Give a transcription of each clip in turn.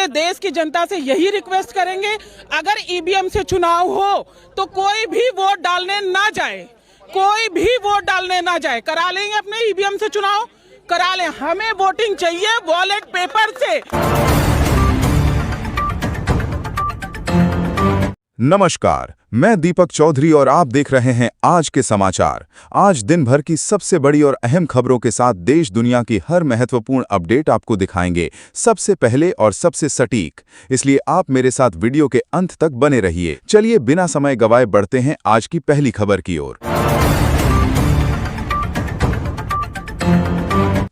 पूरे देश की जनता से यही रिक्वेस्ट करेंगे, अगर ईवीएम से चुनाव हो तो कोई भी वोट डालने ना जाए, कोई भी वोट डालने ना जाए। करा लेंगे अपने ईवीएम से चुनाव, करा लें, हमें वोटिंग चाहिए बैलेट पेपर से। नमस्कार, मैं दीपक चौधरी और आप देख रहे हैं आज के समाचार। आज दिन भर की सबसे बड़ी और अहम खबरों के साथ देश दुनिया की हर महत्वपूर्ण अपडेट आपको दिखाएंगे, सबसे पहले और सबसे सटीक। इसलिए आप मेरे साथ वीडियो के अंत तक बने रहिए। चलिए बिना समय गवाए बढ़ते हैं आज की पहली खबर की ओर।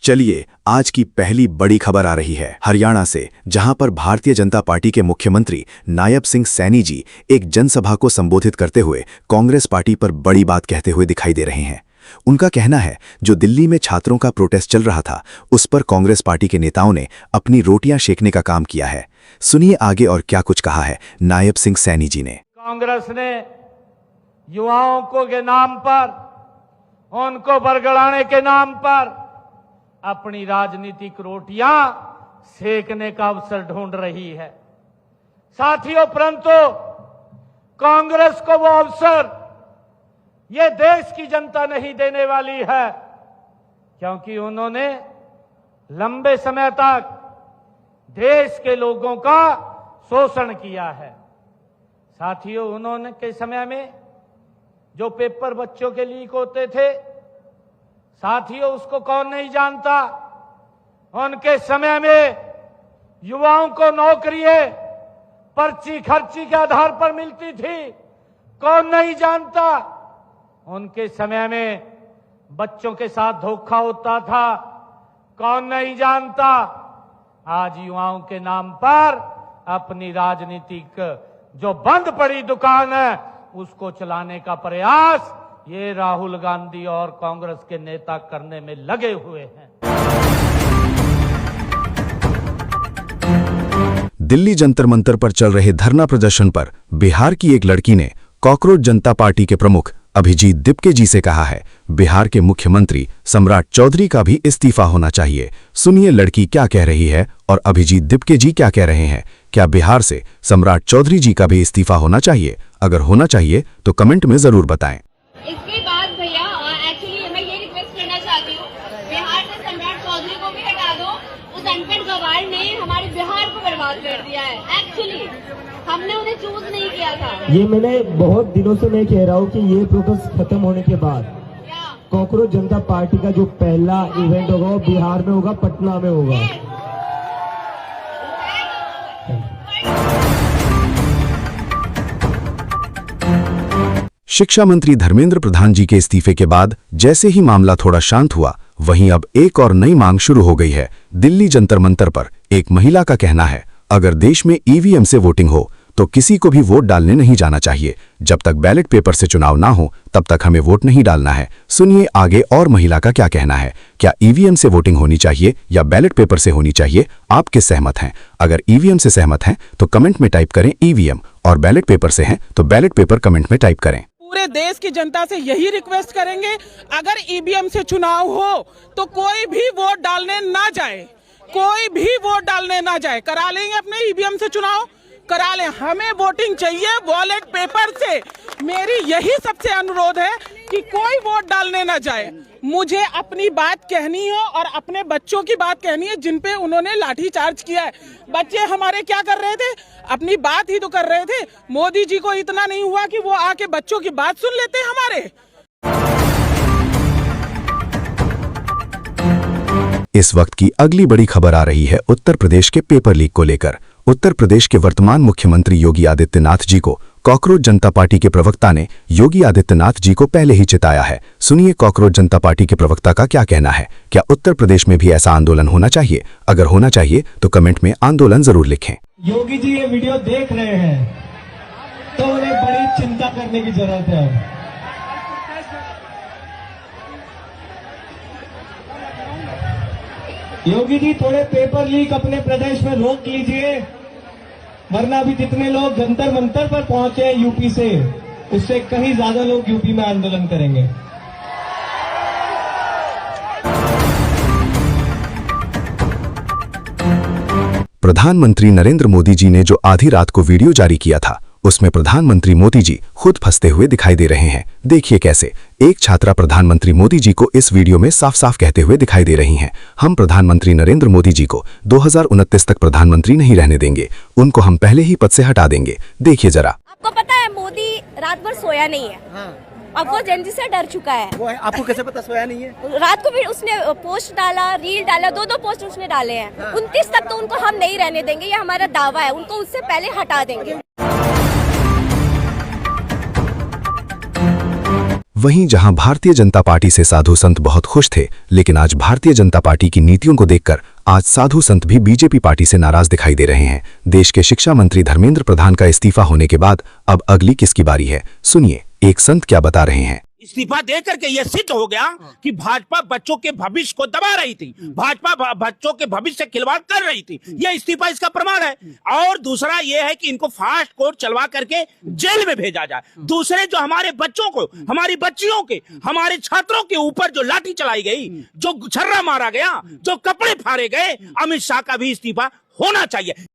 चलिए आज की पहली बड़ी खबर आ रही है हरियाणा से, जहां पर भारतीय जनता पार्टी के मुख्यमंत्री नायब सिंह सैनी जी एक जनसभा को संबोधित करते हुए कांग्रेस पार्टी पर बड़ी बात कहते हुए दिखाई दे रहे हैं। उनका कहना है, जो दिल्ली में छात्रों का प्रोटेस्ट चल रहा था, उस पर कांग्रेस पार्टी के नेताओं ने अपनी रोटियां सेकने का काम किया है। सुनिए आगे और क्या कुछ कहा है नायब सिंह सैनी जी ने। कांग्रेस ने युवाओं को के नाम पर, उनको बरगलाने के नाम पर अपनी राजनीतिक रोटियां सेकने का अवसर ढूंढ रही है। साथियों, परंतु कांग्रेस को वो अवसर ये देश की जनता नहीं देने वाली है, क्योंकि उन्होंने लंबे समय तक देश के लोगों का शोषण किया है। साथियों, उन्होंने के समय में जो पेपर बच्चों के लीक होते थे, साथियों उसको कौन नहीं जानता। उनके समय में युवाओं को नौकरियां पर्ची खर्ची के आधार पर मिलती थी, कौन नहीं जानता। उनके समय में बच्चों के साथ धोखा होता था, कौन नहीं जानता। आज युवाओं के नाम पर अपनी राजनीतिक जो बंद पड़ी दुकान है, उसको चलाने का प्रयास ये राहुल गांधी और कांग्रेस के नेता करने में लगे हुए हैं। दिल्ली जंतर मंतर पर चल रहे धरना प्रदर्शन पर बिहार की एक लड़की ने कॉकरोच जनता पार्टी के प्रमुख अभिजीत दिपके जी से कहा है, बिहार के मुख्यमंत्री सम्राट चौधरी का भी इस्तीफा होना चाहिए। सुनिए लड़की क्या कह रही है और अभिजीत दिपके जी क्या कह रहे हैं। क्या बिहार से सम्राट चौधरी जी का भी इस्तीफा होना चाहिए? अगर होना चाहिए तो कमेंट में जरूर बताएं। इसके बाद भैया एक्चुअली मैं ये रिक्वेस्ट करना चाहती हूँ, बिहार से सम्राट चौधरी को भी हटा दो। उस अनपढ़ गवार ने हमारे बिहार को बर्बाद कर दिया है। एक्चुअली हमने उन्हें चूज नहीं किया था। ये मैंने बहुत दिनों से मैं कह रहा हूँ कि ये प्रोटेस्ट खत्म होने के बाद कॉकरोच जनता पार्टी का जो पहला इवेंट होगा वो बिहार में होगा, पटना में होगा। शिक्षा मंत्री धर्मेंद्र प्रधान जी के इस्तीफे के बाद जैसे ही मामला थोड़ा शांत हुआ, वहीं अब एक और नई मांग शुरू हो गई है। दिल्ली जंतर मंतर पर एक महिला का कहना है, अगर देश में ईवीएम से वोटिंग हो तो किसी को भी वोट डालने नहीं जाना चाहिए। जब तक बैलेट पेपर से चुनाव ना हो तब तक हमें वोट नहीं डालना है। सुनिए आगे और महिला का क्या कहना है। क्या ईवीएम से वोटिंग होनी चाहिए या बैलेट पेपर से होनी चाहिए? आप किस सहमत हैं? अगर ईवीएम से सहमत हैं तो कमेंट में टाइप करें ईवीएम, और बैलेट पेपर से हैं तो बैलेट पेपर कमेंट में टाइप करें। पूरे देश की जनता से यही रिक्वेस्ट करेंगे, अगर ईवीएम से चुनाव हो तो कोई भी वोट डालने ना जाए, कोई भी वोट डालने ना जाए। करा लेंगे अपने ईवीएम से चुनाव, करा लें, हमें वोटिंग चाहिए बैलेट पेपर से। मेरी यही सबसे अनुरोध है कि कोई वोट डालने ना जाए। मुझे अपनी बात कहनी हो और अपने बच्चों की बात कहनी है, जिन पे उन्होंने लाठीचार्ज किया है। बच्चे हमारे क्या कर रहे थे? अपनी बात ही तो कर रहे थे। मोदी जी को इतना नहीं हुआ कि वो आके बच्चों की बात सुन लेते हमारे। इस वक्त की अगली बड़ी खबर आ रही है उत्तर प्रदेश के पेपर लीक को लेकर। उत्तर प्रदेश के वर्तमान मुख्यमंत्री योगी आदित्यनाथ जी को कॉकरोच जनता पार्टी के प्रवक्ता ने योगी आदित्यनाथ जी को पहले ही चिताया है। सुनिए कॉकरोच जनता पार्टी के प्रवक्ता का क्या कहना है। क्या उत्तर प्रदेश में भी ऐसा आंदोलन होना चाहिए? अगर होना चाहिए तो कमेंट में आंदोलन जरूर लिखें। योगी जी ये वीडियो देख रहे हैं तो उन्हें बड़ी चिंता करने की जरूरत है। योगी जी थोड़े पेपर लीक अपने प्रदेश में रोक लीजिए, वरना अभी जितने लोग जंतर मंतर पर पहुंचे हैं यूपी से, उससे कहीं ज्यादा लोग यूपी में आंदोलन करेंगे। प्रधानमंत्री नरेंद्र मोदी जी ने जो आधी रात को वीडियो जारी किया था, उसमें प्रधानमंत्री मोदी जी खुद फंसते हुए दिखाई दे रहे हैं। देखिए कैसे। एक छात्रा प्रधानमंत्री मोदी जी को इस वीडियो में साफ साफ कहते हुए दिखाई दे रही हैं, हम प्रधानमंत्री नरेंद्र मोदी जी को 2029 तक प्रधानमंत्री नहीं रहने देंगे, उनको हम पहले ही पद से हटा देंगे। देखिए जरा। आपको पता है मोदी रात भर सोया नहीं है। हाँ। अब वो जेनजी से डर चुका है। वो है, आपको कैसे पता सोया नहीं है? रात को भी उसने पोस्ट डाला, रील डाला, दो पोस्ट उसने डाले हैं। हाँ। 29 तक तो उनको हम नहीं रहने देंगे, ये हमारा दावा है, उनको उससे पहले हटा देंगे। वहीं जहां भारतीय जनता पार्टी से साधु संत बहुत खुश थे, लेकिन आज भारतीय जनता पार्टी की नीतियों को देखकर आज साधु संत भी बीजेपी पार्टी से नाराज दिखाई दे रहे हैं। देश के शिक्षा मंत्री धर्मेंद्र प्रधान का इस्तीफा होने के बाद अब अगली किसकी बारी है, सुनिए एक संत क्या बता रहे हैं। इस्तीफा दे करके यह सिद्ध हो गया कि भाजपा बच्चों के भविष्य को दबा रही थी, भाजपा बच्चों के भविष्य से खिलवाड़ कर रही थी। यह इस्तीफा इसका प्रमाण है। और दूसरा यह है कि इनको फास्ट कोर्ट चलवा करके जेल में भेजा जाए। दूसरे जो हमारे बच्चों को, हमारी बच्चियों के, हमारे छात्रों के ऊपर जो लाठी चलाई गई, जो छर्रा मारा गया, जो कपड़े फाड़े गए, अमित शाह का भी इस्तीफा होना चाहिए।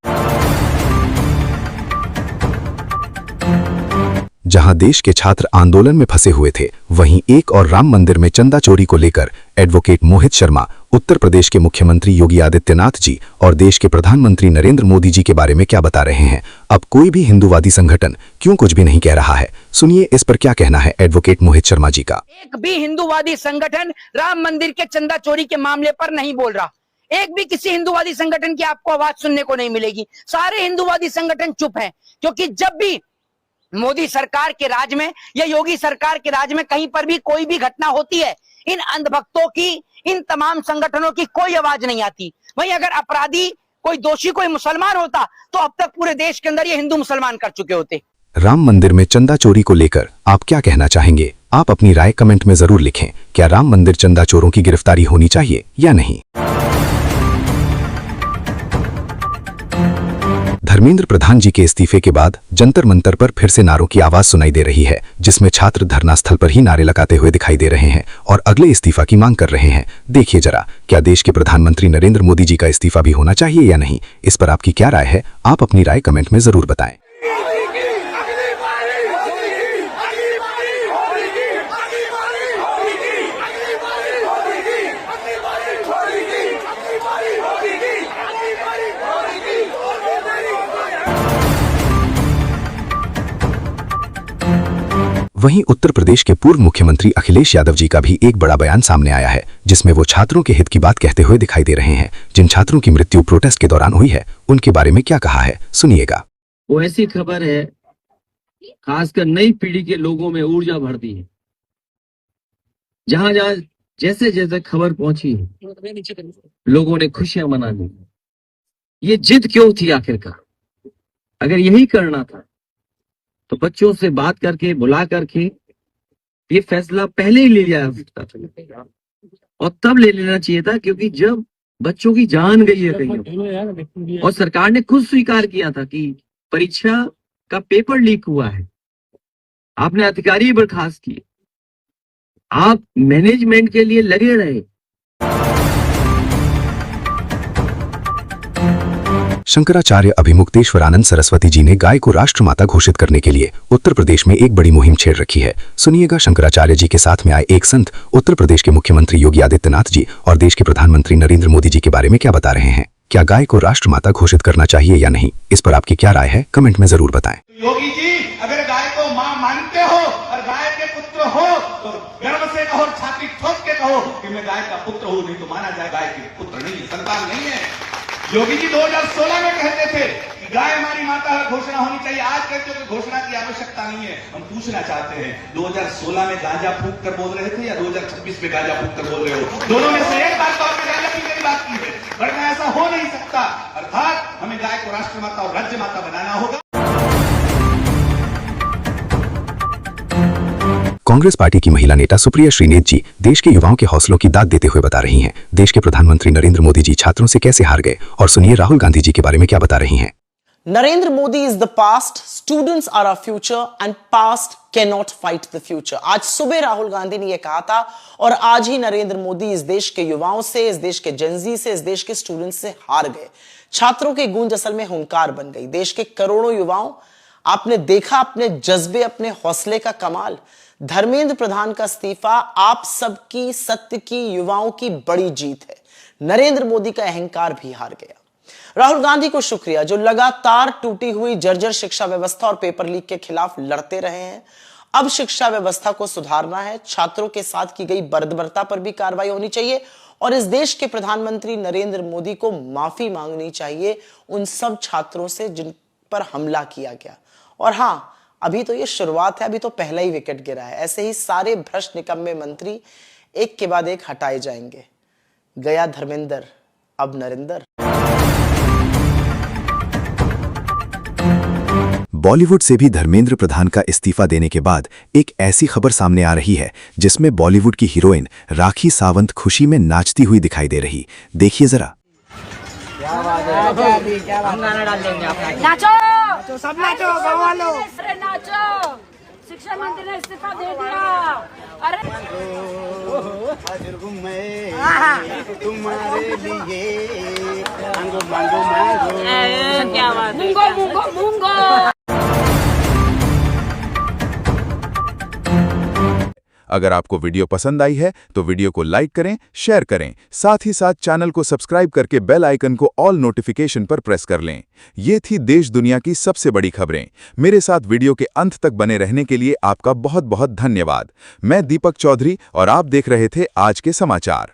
जहां देश के छात्र आंदोलन में फंसे हुए थे, वहीं एक और राम मंदिर में चंदा चोरी को लेकर एडवोकेट मोहित शर्मा, उत्तर प्रदेश के मुख्यमंत्री योगी आदित्यनाथ जी और देश के प्रधानमंत्री नरेंद्र मोदी जी के बारे में क्या बता रहे हैं। अब कोई भी हिंदूवादी संगठन क्यों कुछ भी नहीं कह रहा है, सुनिए इस पर क्या कहना है एडवोकेट मोहित शर्मा जी का। एक भी हिंदूवादी संगठन राम मंदिर के चंदा चोरी के मामले पर नहीं बोल रहा। एक भी किसी हिंदूवादी संगठन की आपको आवाज सुनने को नहीं मिलेगी। सारे हिंदूवादी संगठन चुप हैं, क्योंकि जब भी मोदी सरकार के राज में या योगी सरकार के राज में कहीं पर भी कोई भी घटना होती है, इन अंधभक्तों की, इन तमाम संगठनों की कोई आवाज नहीं आती। वहीं अगर अपराधी कोई दोषी कोई मुसलमान होता तो अब तक पूरे देश के अंदर ये हिंदू मुसलमान कर चुके होते। राम मंदिर में चंदा चोरी को लेकर आप क्या कहना चाहेंगे? आप अपनी राय कमेंट में जरूर लिखें। क्या राम मंदिर चंदा चोरों की गिरफ्तारी होनी चाहिए या नहीं? धर्मेंद्र प्रधान जी के इस्तीफे के बाद जंतर मंतर पर फिर से नारों की आवाज सुनाई दे रही है, जिसमें छात्र धरना स्थल पर ही नारे लगाते हुए दिखाई दे रहे हैं और अगले इस्तीफा की मांग कर रहे हैं। देखिए जरा, क्या देश के प्रधानमंत्री नरेंद्र मोदी जी का इस्तीफा भी होना चाहिए या नहीं? इस पर आपकी क्या राय है? आप अपनी राय कमेंट में जरूर बताएं। वहीं उत्तर प्रदेश के पूर्व मुख्यमंत्री अखिलेश यादव जी का भी एक बड़ा बयान सामने आया है, जिसमें वो छात्रों के हित की बात कहते हुए दिखाई दे रहे हैं। जिन छात्रों की मृत्यु प्रोटेस्ट के दौरान हुई है, उनके बारे में क्या कहा है, सुनिएगा। वो ऐसी खबर है, खासकर नई पीढ़ी के लोगों में ऊर्जा भर दी है। जहां जहां जैसे जैसे खबर पहुंची, लोगों ने खुशियां मना ली। ये जिद क्यों थी आखिरकार? अगर यही करना था तो बच्चों से बात करके, बुला करके ये फैसला पहले ही ले लिया सकता था, और तब ले लेना चाहिए था, क्योंकि जब बच्चों की जान गई है कहीं, और सरकार ने खुद स्वीकार किया था कि परीक्षा का पेपर लीक हुआ है, आपने अधिकारी बर्खास्त किए, आप मैनेजमेंट के लिए लगे रहे। शंकराचार्य अभिमुक्तेश्वरानंद सरस्वती जी ने गाय को राष्ट्रमाता घोषित करने के लिए उत्तर प्रदेश में एक बड़ी मुहिम छेड़ रखी है। सुनिएगा शंकराचार्य जी के साथ में आए एक संत उत्तर प्रदेश के मुख्यमंत्री योगी आदित्यनाथ जी और देश के प्रधानमंत्री नरेंद्र मोदी जी के बारे में क्या बता रहे हैं। क्या गाय को राष्ट्रमाता घोषित करना चाहिए या नहीं? इस पर आपकी क्या राय है, कमेंट में जरूर बताएं। योगी जी, अगर गाय को मां मानते हो और गाय के पुत्र हो तो गर्व से कहो, छाती ठोक के कहो कि मैं गाय का पुत्र हूं, नहीं तो माना जाए गाय के पुत्र नहीं, संतान नहीं है। योगी जी 2016 में कहते थे कि गाय हमारी माता है, घोषणा होनी चाहिए। आज कहते हो कि घोषणा की आवश्यकता नहीं है। हम पूछना चाहते हैं, 2016 में गांजा फूंक कर बोल रहे थे या 2026 में गांजा फूंक कर बोल रहे हो? दोनों में से एक बात तो आपने गांजा पीने की बात की है, वरना ऐसा हो नहीं सकता। अर्थात हमें गाय को राष्ट्रमाता और राज्य माता बनाना होगा। कांग्रेस पार्टी की महिला नेता सुप्रिया श्रीनेत जी देश के युवाओं के हौसलों की दाद देते हुए बता रही हैं, देश के प्रधानमंत्री नरेंद्र मोदी जी छात्रों से कैसे हार गए, और सुनिए राहुल गांधी जी के बारे में क्या बता रही हैं। Narendra Modi is the past, students are our future and past can not fight the future. आज सुबह राहुल गांधी ने यह कहा था और आज ही नरेंद्र मोदी इस देश के युवाओं से, इस देश के जेनजी से, इस देश के स्टूडेंट्स से हार गए। छात्रों की गूंज असल में हुंकार बन गई। देश के करोड़ों युवाओं, आपने देखा अपने जज्बे, अपने हौसले का कमाल। धर्मेंद्र प्रधान का इस्तीफा आप सबकी, सत्य की, युवाओं की बड़ी जीत है। नरेंद्र मोदी का अहंकार भी हार गया। राहुल गांधी को शुक्रिया जो लगातार टूटी हुई जर्जर शिक्षा व्यवस्था और पेपर लीक के खिलाफ लड़ते रहे हैं। अब शिक्षा व्यवस्था को सुधारना है। छात्रों के साथ की गई बर्बरता पर भी कार्रवाई होनी चाहिए और इस देश के प्रधानमंत्री नरेंद्र मोदी को माफी मांगनी चाहिए उन सब छात्रों से जिन पर हमला किया गया। और हां, अभी तो ये शुरुआत है, अभी तो पहला ही विकेट गिरा है। ऐसे ही सारे भ्रष्ट निकम्मे मंत्री एक के बाद एक हटाए जाएंगे। गया धर्मेंद्र, अब नरेंद्र। बॉलीवुड से भी धर्मेंद्र प्रधान का इस्तीफा देने के बाद एक ऐसी खबर सामने आ रही है जिसमें बॉलीवुड की हीरोइन राखी सावंत खुशी में नाचती हुई दिखाई दे रही। देखिए जरा। हम गाना डाल देंगे अपना। नाचो, सब नाचो, गाँव वालों। अरे नाचो, शिक्षा मंत्री ने इस्तीफा दे दिया। अरे तुम्हारे लिए मांगो मांगो मांगो, क्या बात है? मूंगो मूंगो मूंगो। अगर आपको वीडियो पसंद आई है तो वीडियो को लाइक करें, शेयर करें, साथ ही साथ चैनल को सब्सक्राइब करके बेल आइकन को ऑल नोटिफिकेशन पर प्रेस कर लें। ये थी देश दुनिया की सबसे बड़ी खबरें। मेरे साथ वीडियो के अंत तक बने रहने के लिए आपका बहुत बहुत धन्यवाद। मैं दीपक चौधरी और आप देख रहे थे आज के समाचार।